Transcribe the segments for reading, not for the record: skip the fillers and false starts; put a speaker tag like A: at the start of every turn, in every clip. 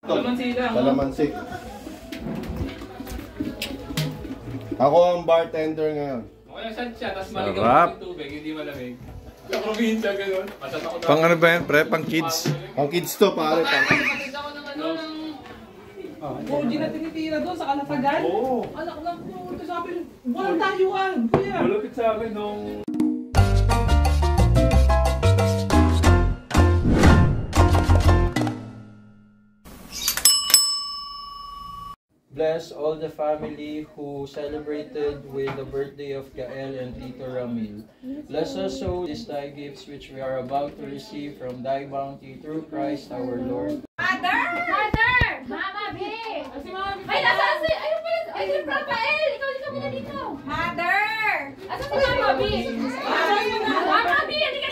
A: Kalamansi lang.
B: Kalamansi. Ako ang bartender ngayon.
A: Okay lang siya, tapos maligaw yung tubig, hindi malamig. Sa probinsya, gano'n.
C: Pang ano ba yan, pre? Pang kids?
B: Pang kids to, pare.
A: Nakatid ako ng ano, ng... Koji na tinitira doon sa Kalatagan. Oo. Anak lang po, ito sabi, walang tayuan. Kuya. Malapit sa amin nung...
D: Bless all the family who celebrated with the birthday of Gael and Tito Ramil. Bless us so these thy gifts which we are about to receive from thy bounty through Christ our Lord.
E: Mother! Mother! Mama B! Ay, nasaan si... Ayun pala! Ay, si Rafael! Ikaw dito muna dito! Mother! Asan si Mama B? Mama B! Hindi ka...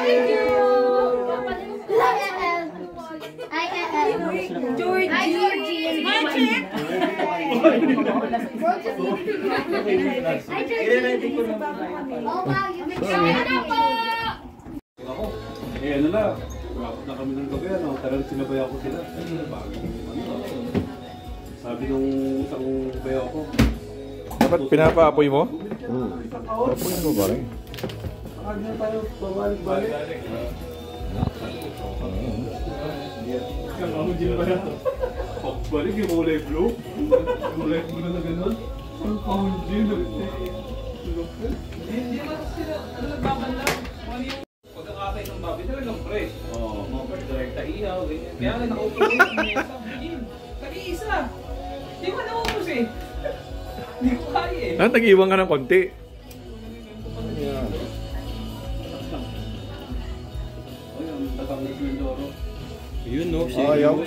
E: Thank you! Georgie! Magic! Oh wow, you make
F: eh ano na, na kami ng gabi, ano, talagang sinabay ako sila. Sabi nung isang bayaw ko.
C: Dapat pinapaapoy mo?
B: Apoy mo ba rin?
F: Bakit na tayo babalik-balik? Ang kahunjin ba na? Pagbalik yung kulay blue? Kulay blue na gano'n? Ang kahunjin na
A: Hindi naman sila, ano nagbabanlaw? Pagkakatay ng babi talagang fresh. Oo. Mga fresh, direkta ihaw, ganyan. Kaya nga nakaupo ko yung mesa. Tag-iisa. Hindi ko naubos eh. Hindi ko kaya eh.
C: Ah, tag-iwan ka ng konti.
D: Yun no,
B: Ayaw.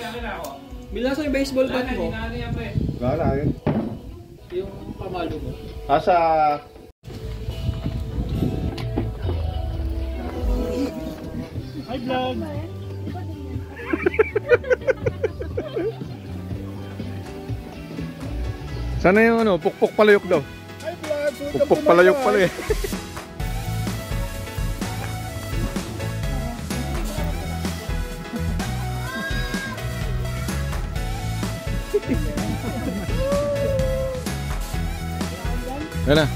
D: Bilasa yung baseball bat mo.
B: Gala yun.
D: Yung pamalo mo.
B: Asa...
F: Hi vlog!
C: Sana yung ano, pukpok palayok daw.
B: Hi vlog!
C: Pukpok palayok pala eh. Yan na.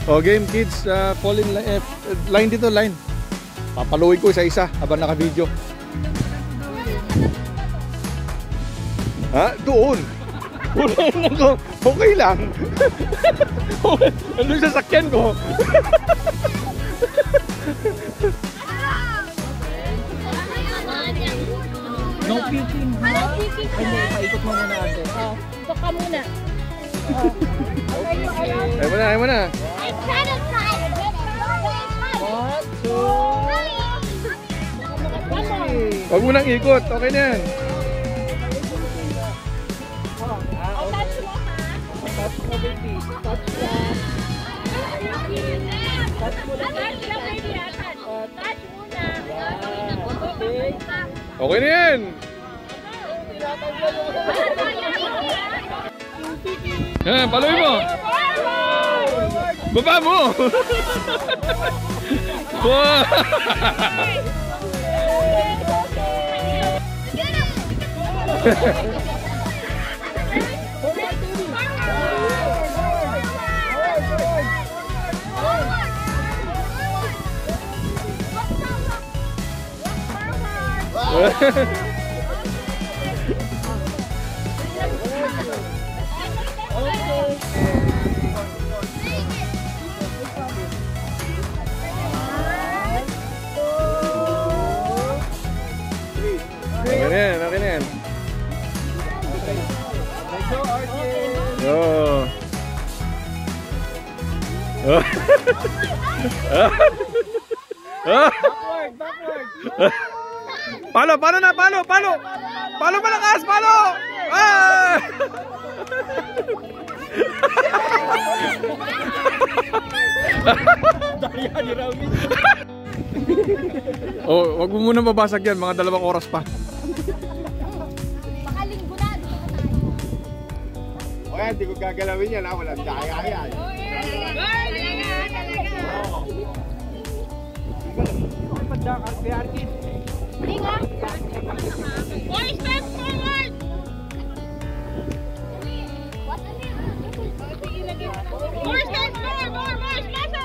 C: O game kids, fall in line dito, line. Papaluin ko isa-isa habang naka-video. Ha? Doon. Okay lang. Ano yung sasakyan ko?
E: No peeking. Walang peeking ka. Hindi, paikot mo muna ate. Baka muna.
C: Ayaw mo na.
E: I'm satisfied. 1, 2.
C: Huwag mo nang ikot. Okay na yan.
E: Touch mo ha. Touch mo baby. Touch mo. Touch mo lang baby. Touch muna.
C: Okay na yan. Yan, paluin mo. Baba mo. Okay na yan. Oh. Backward. Palo malakas, palo! Ah! Oh, wag mo muna babasag yan, mga 2 oras pa.
E: Baka linggo na.
B: O yan, di ko gagalawin yan ha, walang daya yan.
E: Hindi nga. 4 steps forward! More steps, more, faster!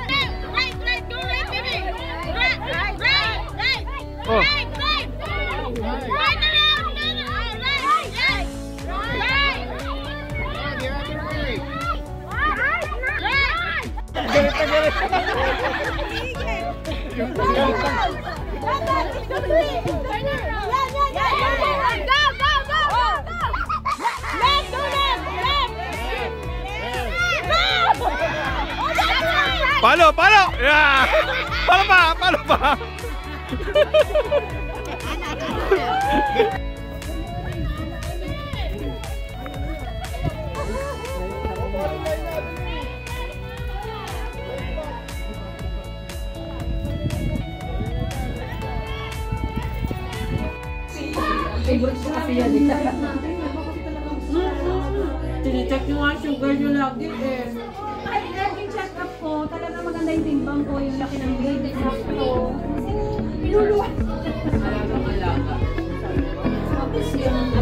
E: Right, go right, baby! Right!
C: Oh.
E: Right around! Right! Yes! Right!
B: You're on your way.
C: Palo! Yeah! Palo pa!
G: Tine-check nyo nga sugar nyo lagi eh.
H: Ay, every check-up ko, talaga maganda yung timbang ko, yung laki ng baby ko. Pinuluan.
G: Alaga.
H: Tapos yung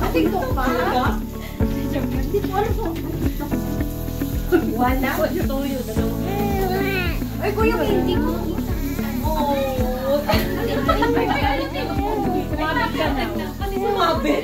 E: TikTok pa? Hindi ko alam kung TikTok. Wala?
G: Tuyo, dalawa.
E: Ay, kuya, hindi mo. Oo.
G: Sumabit ka na.
E: Sumabit?